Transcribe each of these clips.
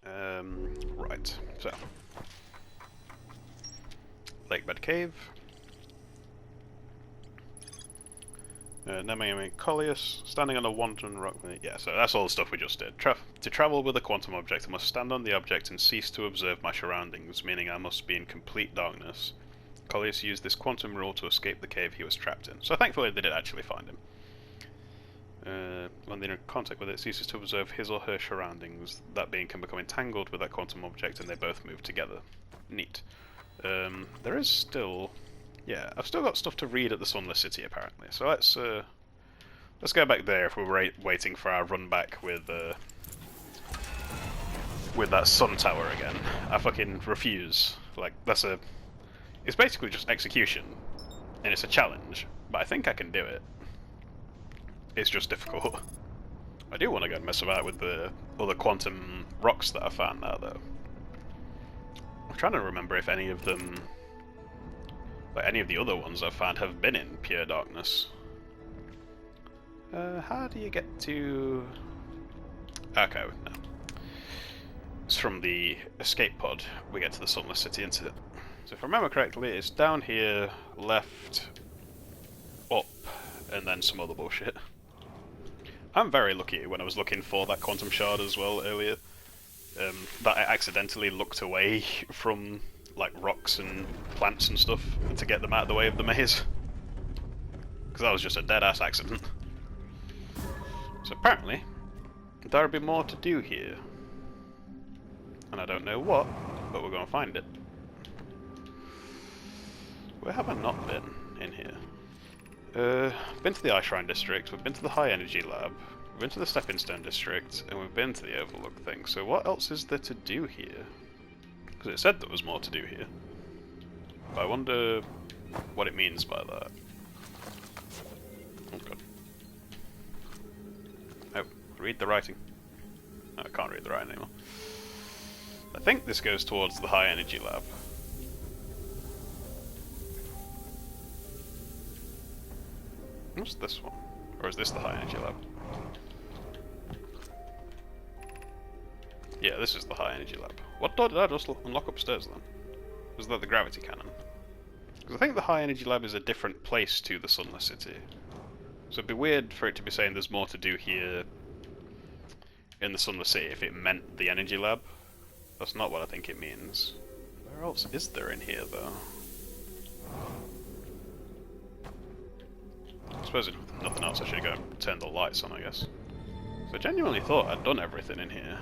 Right, so Lakebed Cave. Nemea Collius, standing on a wanton rock. Yeah, so that's all the stuff we just did. To travel with a quantum object, I must stand on the object and cease to observe my surroundings, meaning I must be in complete darkness. Collius used this quantum rule to escape the cave he was trapped in. So thankfully they did actually find him. When they're in contact with it, ceases to observe his or her surroundings. That being can become entangled with that quantum object and they both move together. Neat. There is still... Yeah, I've still got stuff to read at the Sunless City apparently, so let's go back there if we're waiting for our run back with that sun tower again. I fucking refuse. Like, it's basically just execution, and it's a challenge, but I think I can do it. It's just difficult. I do want to go and mess about with the other quantum rocks that I found now, though. I'm trying to remember if any of them... Like, any of the other ones I've found have been in pure darkness. How do you get to... Okay, no. It's from the escape pod we get to the Sunless City, isn't it? So if I remember correctly, it's down here, left, up, and then some other bullshit. I'm very lucky when I was looking for that quantum shard as well earlier, that I accidentally looked away from like rocks and plants and stuff to get them out of the way of the maze. Because that was just a dead-ass accident. So apparently, there'll be more to do here. And I don't know what, but we're going to find it. Where have I not been in here? Been to the Ice Shrine District, we've been to the High Energy Lab, we've been to the Stepping Stone District, and we've been to the Overlook thing. So what else is there to do here? Because it said there was more to do here. But I wonder what it means by that. Oh god. Oh, read the writing. No, I can't read the writing anymore. I think this goes towards the High Energy Lab. What's this one? Or is this the High Energy Lab? Yeah, this is the High Energy Lab. What door did I just unlock upstairs then? Was that the gravity cannon? Because I think the High Energy Lab is a different place to the Sunless City. So it'd be weird for it to be saying there's more to do here in the Sunless City if it meant the Energy Lab. That's not what I think it means. Where else is there in here though? I suppose if nothing else I should go and turn the lights on, I guess. So I genuinely thought I'd done everything in here.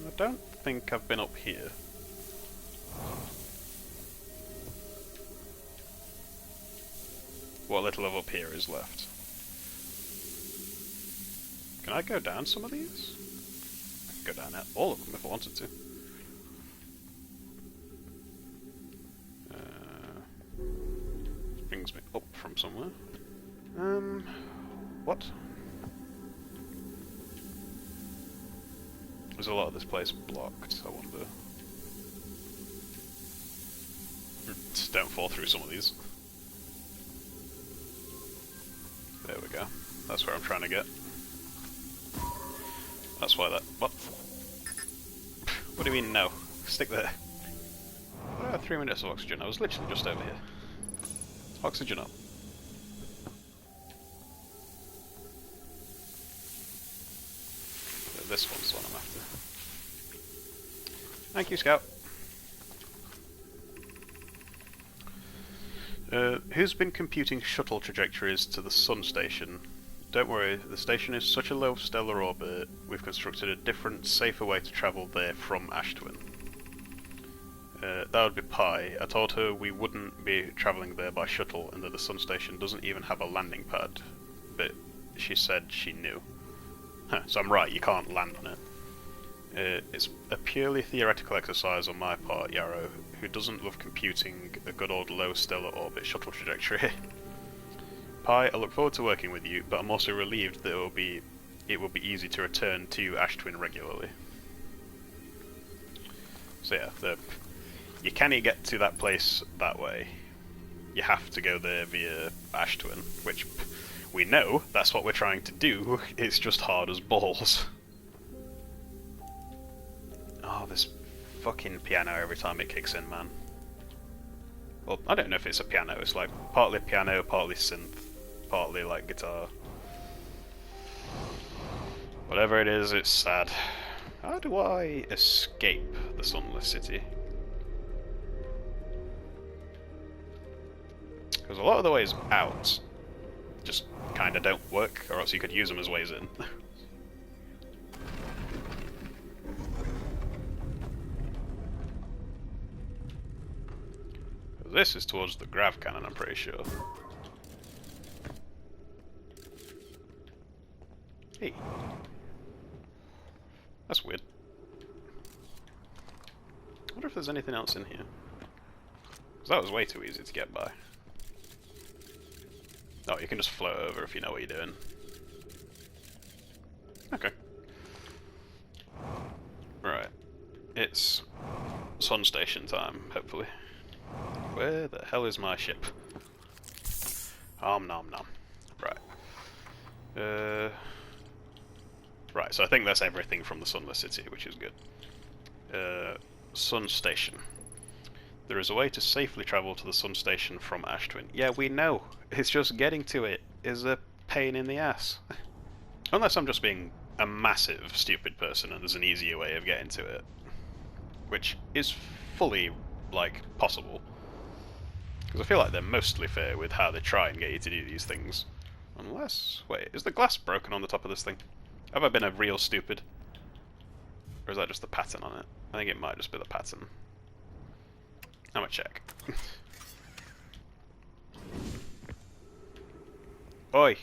I don't think I've been up here. What little of up here is left. Can I go down some of these? I can go down all of them if I wanted to. Brings me up from somewhere. What? There's a lot of this place blocked, I wonder. Just don't fall through some of these. There we go. That's where I'm trying to get. That's why that... What? What do you mean no? Stick there. 3 minutes of oxygen. I was literally just over here. Oxygen up. This one's the one I'm after. Thank you, Scout. Who's been computing shuttle trajectories to the Sun Station? Don't worry, the station is such a low stellar orbit, we've constructed a different, safer way to travel there from Ash Twin. That would be Pi. I told her we wouldn't be travelling there by shuttle and that the Sun Station doesn't even have a landing pad, but she said she knew. Huh, so I'm right, you can't land on it. It's a purely theoretical exercise on my part, Yarrow, who doesn't love computing a good old low stellar orbit shuttle trajectory. Pi, I look forward to working with you, but I'm also relieved that it will be easy to return to Ash Twin regularly. So yeah, you can't get to that place that way. You have to go there via Ash Twin, which We know that's what we're trying to do, it's just hard as balls. Oh, this fucking piano every time it kicks in, man. Well, I don't know if it's a piano, it's like partly piano, partly synth, partly like guitar. Whatever it is, it's sad. How do I escape the Sunless City? Because a lot of the ways out just kinda don't work, or else you could use them as ways in. This is towards the grav cannon, I'm pretty sure. Hey. That's weird. I wonder if there's anything else in here. Because that was way too easy to get by. Oh, you can just float over if you know what you're doing. Okay. Right. It's sun station time, hopefully. Where the hell is my ship? Nom nom. Right. Right, so I think that's everything from the Sunless City, which is good. Sun Station. There is a way to safely travel to the Sun Station from Ash Twin. Yeah, we know. It's just getting to it is a pain in the ass. Unless I'm just being a massive stupid person and there's an easier way of getting to it. Which is fully, like, possible. Because I feel like they're mostly fair with how they try and get you to do these things. Unless... wait, is the glass broken on the top of this thing? Have I been a real stupid? Or is that just the pattern on it? I think it might just be the pattern. I'm gonna check. Oi!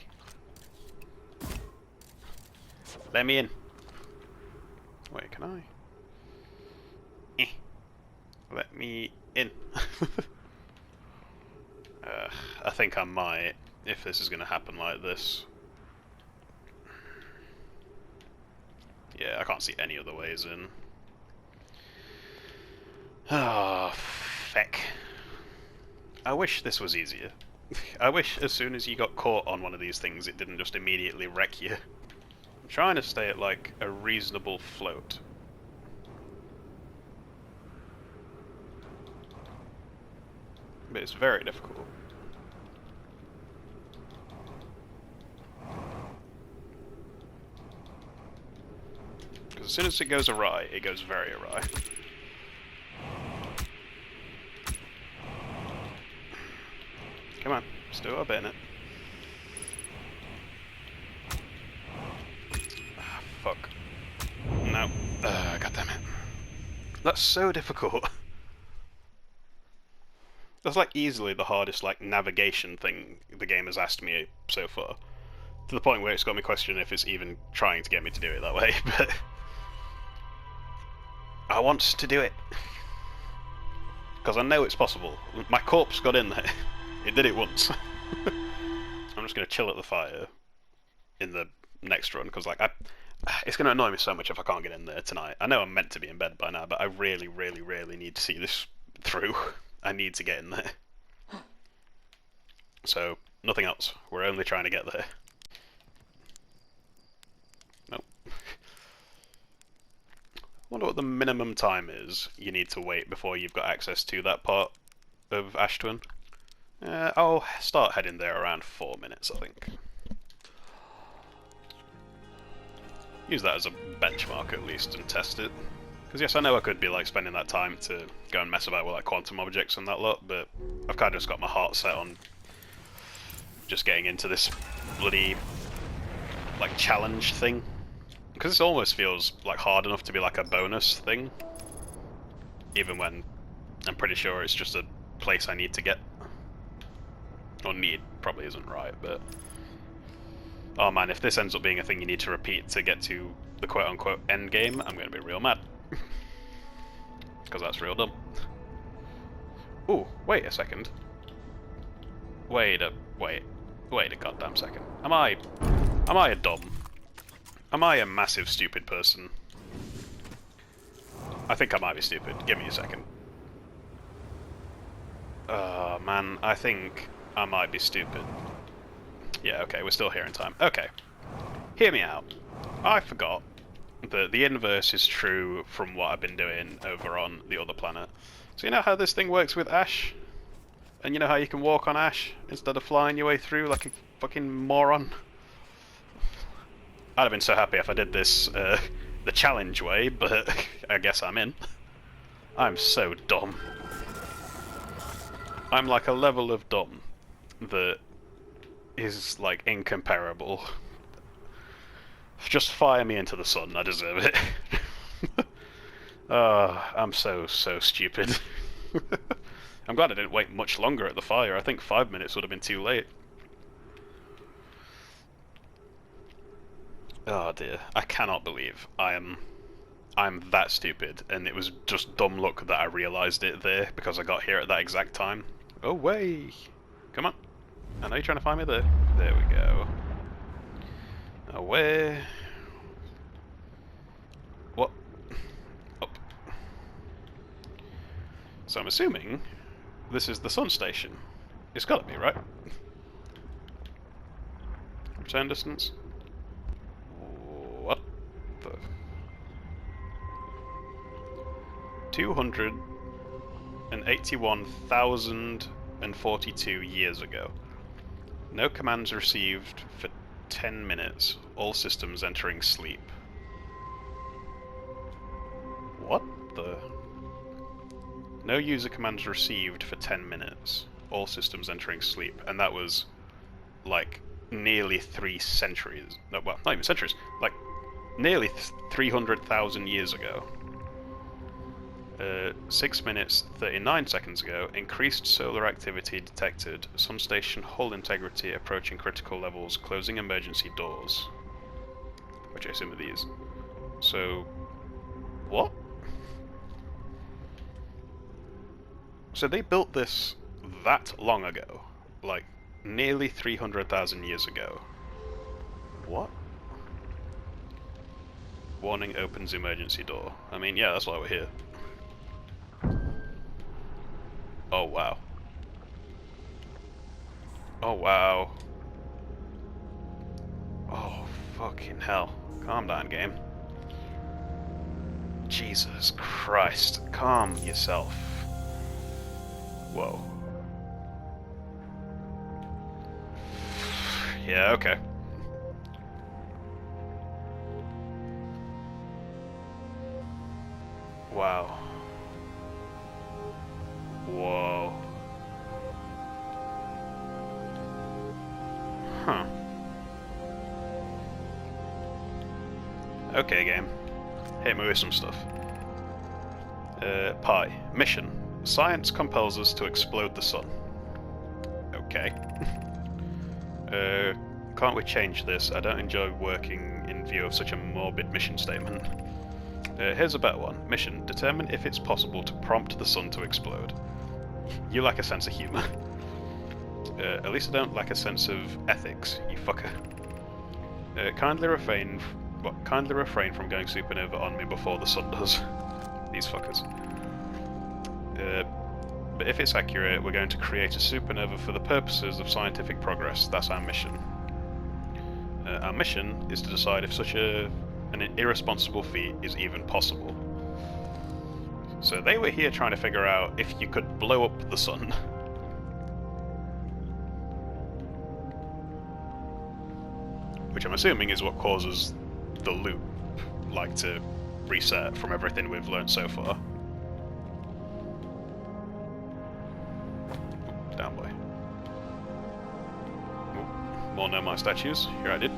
Let me in. Wait, can I? Let me in. I think I might, if this is gonna happen like this. Yeah, I can't see any other ways in. Ah, feck. I wish this was easier. I wish as soon as you got caught on one of these things it didn't just immediately wreck you. I'm trying to stay at like a reasonable float. But it's very difficult. Because as soon as it goes awry, it goes very awry. Come on, let's do our bit in it. Ah, fuck. No. God damn it. That's so difficult. That's like easily the hardest like navigation thing the game has asked me so far. To the point where it's got me questioning if it's even trying to get me to do it that way, but I want to do it. Because I know it's possible. My corpse got in there. It did it once. I'm just going to chill at the fire in the next run, because like it's going to annoy me so much if I can't get in there tonight. I know I'm meant to be in bed by now, but I really, really, really need to see this through. I need to get in there. So, nothing else. We're only trying to get there. Nope. Wonder what the minimum time is you need to wait before you've got access to that part of Ash Twin. I'll start heading there around 4 minutes, I think. Use that as a benchmark at least and test it. Because yes, I know I could be like spending that time to go and mess about with like quantum objects and that lot, but I've kind of just got my heart set on just getting into this bloody like challenge thing. Because this almost feels like hard enough to be like a bonus thing, even when I'm pretty sure it's just a place I need to get. Or need probably isn't right, but oh man, if this ends up being a thing you need to repeat to get to the quote-unquote end game, I'm going to be real mad. Because that's real dumb. Ooh, wait a second. Wait a goddamn second. Am I a dumb? Am I a massive stupid person? I think I might be stupid. Give me a second. Man, I think I might be stupid. Yeah, okay, we're still here in time. Okay. Hear me out. I forgot that the inverse is true from what I've been doing over on the other planet. So you know how this thing works with ash? And you know how you can walk on ash instead of flying your way through like a fucking moron? I'd have been so happy if I did this the challenge way, but I guess I'm in. I'm so dumb. I'm like a level of dumb that is like incomparable. Just fire me into the sun, I deserve it. I'm so stupid. I'm glad I didn't wait much longer at the fire. I think 5 minutes would have been too late. Oh dear, I cannot believe I'm that stupid, and it was just dumb luck that I realised it there because I got here at that exact time. Away! Come on. I know you're trying to find me there. There we go. Away. What? Up. So I'm assuming this is the sun station. It's gotta be, right? Return distance? What the... 281,042 years ago. No commands received for 10 minutes. All systems entering sleep. What the... No user commands received for 10 minutes. All systems entering sleep. And that was, like, nearly 3 centuries. No, well, not even centuries. Like, nearly 300,000 years ago. 6 minutes, 39 seconds ago, increased solar activity detected. Sun station hull integrity approaching critical levels, closing emergency doors. Which I assume are these. So... what? So they built this that long ago. Like, nearly 300,000 years ago. What? Warning opens emergency door. I mean, yeah, that's why we're here. Oh, wow. Oh, wow. Oh, fucking hell. Calm down, game. Jesus Christ. Calm yourself. Whoa. Yeah, okay. Wow. Whoa. Huh. Okay, game. Hit me with some stuff. Pi. Mission. Science compels us to explode the sun. Okay. Can't we change this? I don't enjoy working in view of such a morbid mission statement. Here's a better one. Mission. Determine if it's possible to prompt the sun to explode. You lack a sense of humour. At least I don't lack a sense of ethics, you fucker. Kindly refrain from going supernova on me before the sun does. These fuckers. But if it's accurate, we're going to create a supernova for the purposes of scientific progress. That's our mission. Our mission is to decide if such an irresponsible feat is even possible. So they were here trying to figure out if you could blow up the sun. Which I'm assuming is what causes the loop, like, to reset from everything we've learned so far. Down boy. Ooh, more No My statues. Here I did.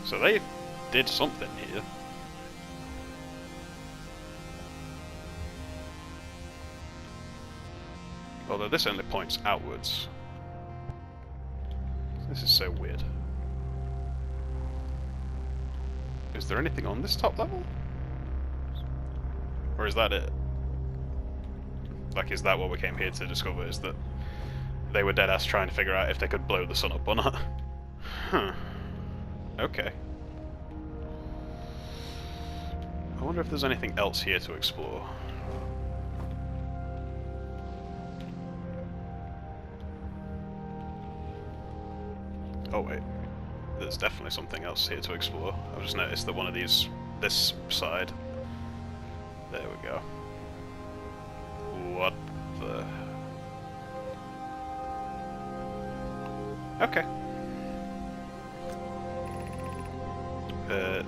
So they did something here. Although this only points outwards. This is so weird. Is there anything on this top level? Or is that it? Like, is that what we came here to discover? Is that they were deadass trying to figure out if they could blow the sun up or not? Huh. Okay. I wonder if there's anything else here to explore. Oh wait, there's definitely something else here to explore. I've just noticed that one of these, this side. There we go. What the... Okay.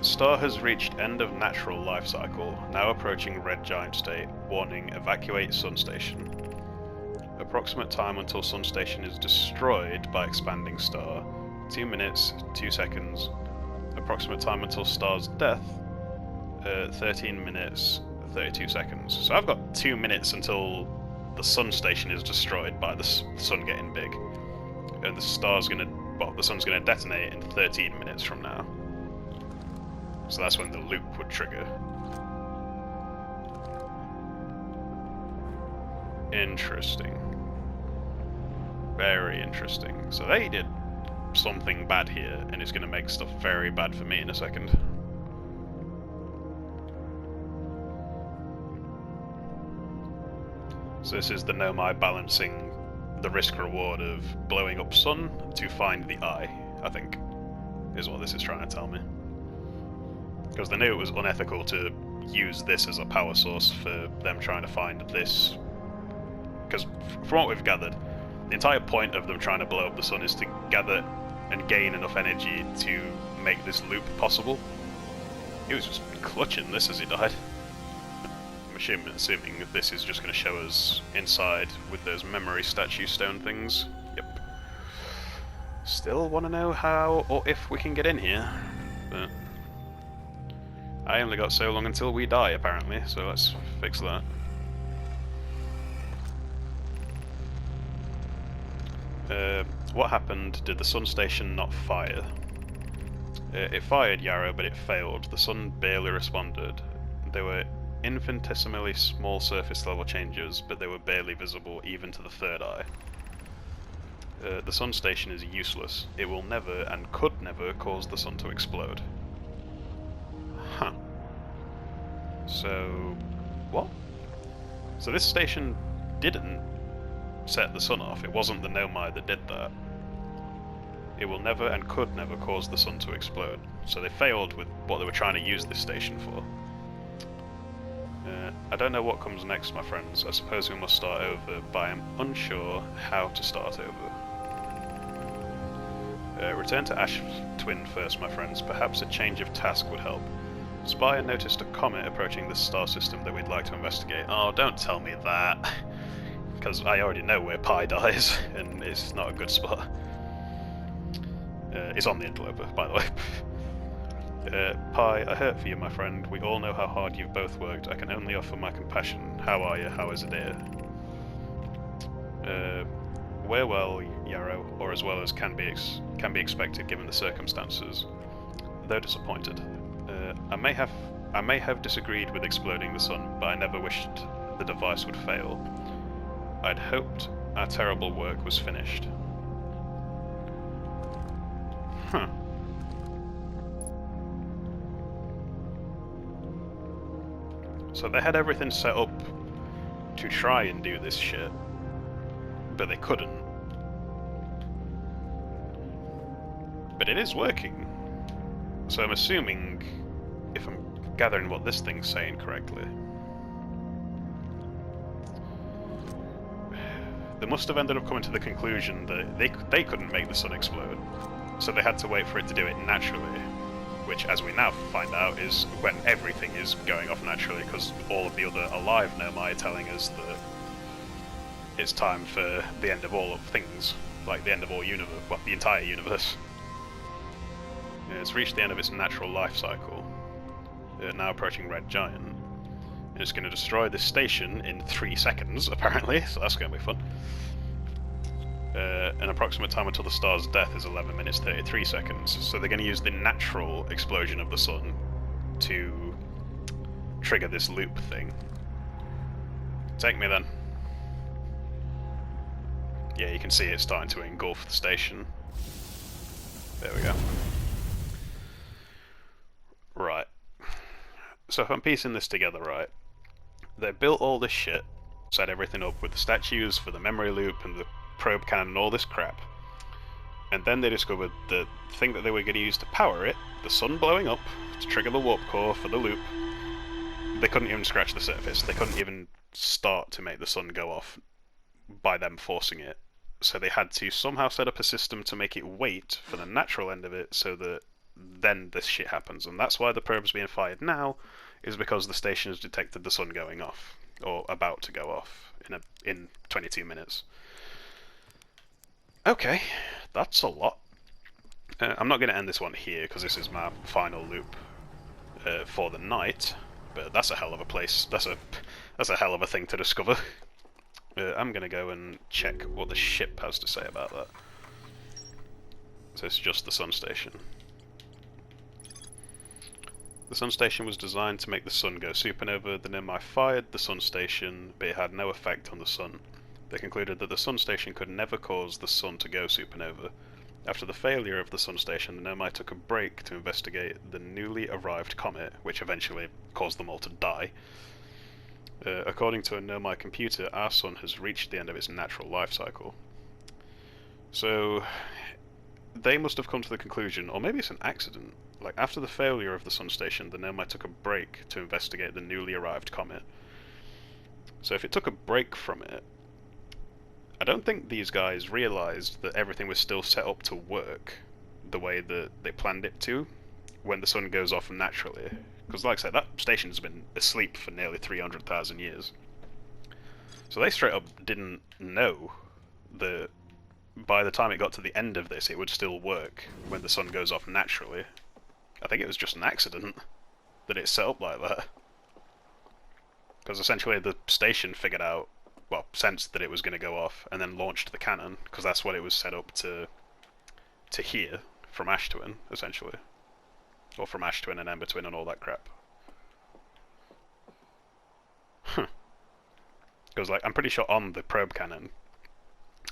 Star has reached end of natural life cycle, now approaching red giant state. Warning, evacuate Sun Station. Approximate time until Sun Station is destroyed by expanding star, 2 minutes, 2 seconds. Approximate time until star's death, 13 minutes, 32 seconds. So I've got 2 minutes until the Sun Station is destroyed by the sun getting big. And the star's gonna, well, the sun's gonna detonate in 13 minutes from now. So that's when the loop would trigger. Interesting. Very interesting. So they did something bad here, and it's gonna make stuff very bad for me in a second. So this is the Nomai balancing the risk-reward of blowing up sun to find the eye, I think, is what this is trying to tell me. Because they knew it was unethical to use this as a power source for them trying to find this. Because from what we've gathered, the entire point of them trying to blow up the sun is to gather and gain enough energy to make this loop possible. He was just clutching this as he died. I'm assuming this is just going to show us inside with those memory statue stone things. Yep. Still want to know how or if we can get in here, but I only got so long until we die, apparently, so let's fix that. What happened? Did the Sun Station not fire? It fired, Yarrow, but it failed. The sun barely responded. There were infinitesimally small surface level changes, but they were barely visible even to the third eye. The Sun Station is useless. It will never and could never cause the sun to explode. Huh. So... what? So this station didn't set the sun off. It wasn't the Nomai that did that. It will never and could never cause the sun to explode. So they failed with what they were trying to use this station for. I don't know what comes next, my friends. I suppose we must start over, but I am unsure how to start over. Return to Ash Twin first, my friends. Perhaps a change of task would help. Spire noticed a comet approaching this star system that we'd like to investigate. Oh, don't tell me that. Because I already know where Pi dies, and it's not a good spot. It's on the interloper, by the way. Pi, I hurt for you, my friend. We all know how hard you've both worked. I can only offer my compassion. How are you? How is Adair? We're well, Yarrow, or as well as can be expected given the circumstances. Though disappointed. I may have disagreed with exploding the sun, but I never wished the device would fail. I'd hoped our terrible work was finished. Huh. So they had everything set up to try and do this shit, but they couldn't. But it is working. So I'm assuming, if I'm gathering what this thing's saying correctly, they must have ended up coming to the conclusion that they couldn't make the sun explode, so they had to wait for it to do it naturally, which, as we now find out, is when everything is going off naturally, because all of the other alive Nomai are telling us that it's time for the end of all of things, like the end of all universe, well, the entire universe. It's reached the end of its natural life cycle, now approaching Red Giant. And it's going to destroy this station in 3 seconds, apparently, so that's going to be fun. An approximate time until the star's death is 11 minutes 33 seconds, so they're going to use the natural explosion of the sun to trigger this loop thing. Take me then. Yeah, you can see it starting to engulf the station. There we go. Right. So if I'm piecing this together right, they built all this shit, set everything up with the statues for the memory loop and the probe cannon and all this crap, And then they discovered the thing that they were going to use to power it, the sun blowing up, to trigger the warp core for the loop, they couldn't even scratch the surface. They couldn't even start to make the sun go off by them forcing it. So they had to somehow set up a system to make it wait for the natural end of it so that then this shit happens. And that's why the probe's being fired now, is because the station has detected the sun going off, or about to go off, in 22 minutes. Okay, that's a lot. I'm not going to end this one here, because this is my final loop for the night, but that's a hell of a place. That's a hell of a thing to discover. I'm going to go and check what the ship has to say about that. So it's just the sun station. The sun station was designed to make the sun go supernova. The Nomai fired the sun station, but it had no effect on the sun. They concluded that the sun station could never cause the sun to go supernova. After the failure of the sun station, the Nomai took a break to investigate the newly arrived comet, which eventually caused them all to die. According to a Nomai computer, our sun has reached the end of its natural life cycle. So they must have come to the conclusion, or maybe it's an accident, like after the failure of the sun station, the Nomai took a break to investigate the newly arrived comet. So if it took a break from it, I don't think these guys realized that everything was still set up to work the way that they planned it to when the sun goes off naturally. Because like I said, that station's been asleep for nearly 300,000 years. So they straight up didn't know that by the time it got to the end of this, it would still work when the sun goes off naturally. I think it was just an accident that it's set up like that. Because essentially the station figured out, well, sensed that it was going to go off, and then launched the cannon, because that's what it was set up to hear from Ash Twin, essentially. Or from Ash Twin and Ember Twin and all that crap. Huh. Because, like, I'm pretty sure on the probe cannon,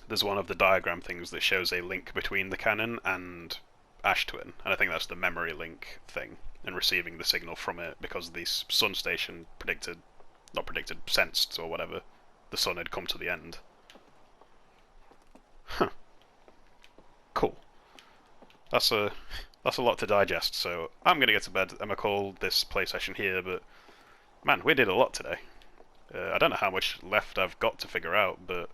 there's one of the diagram things that shows a link between the cannon and Ash Twin, and I think that's the memory link thing, and receiving the signal from it, because the sun station sensed, or whatever, the sun had come to the end. Huh. Cool. That's a lot to digest, so I'm gonna get to bed. I'm gonna call this play session here, but man, we did a lot today. I don't know how much left I've got to figure out, but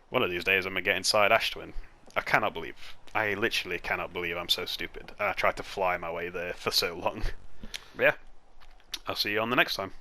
one of these days I'm gonna get inside Ash Twin. I literally cannot believe I'm so stupid. I tried to fly my way there for so long. But yeah, I'll see you on the next time.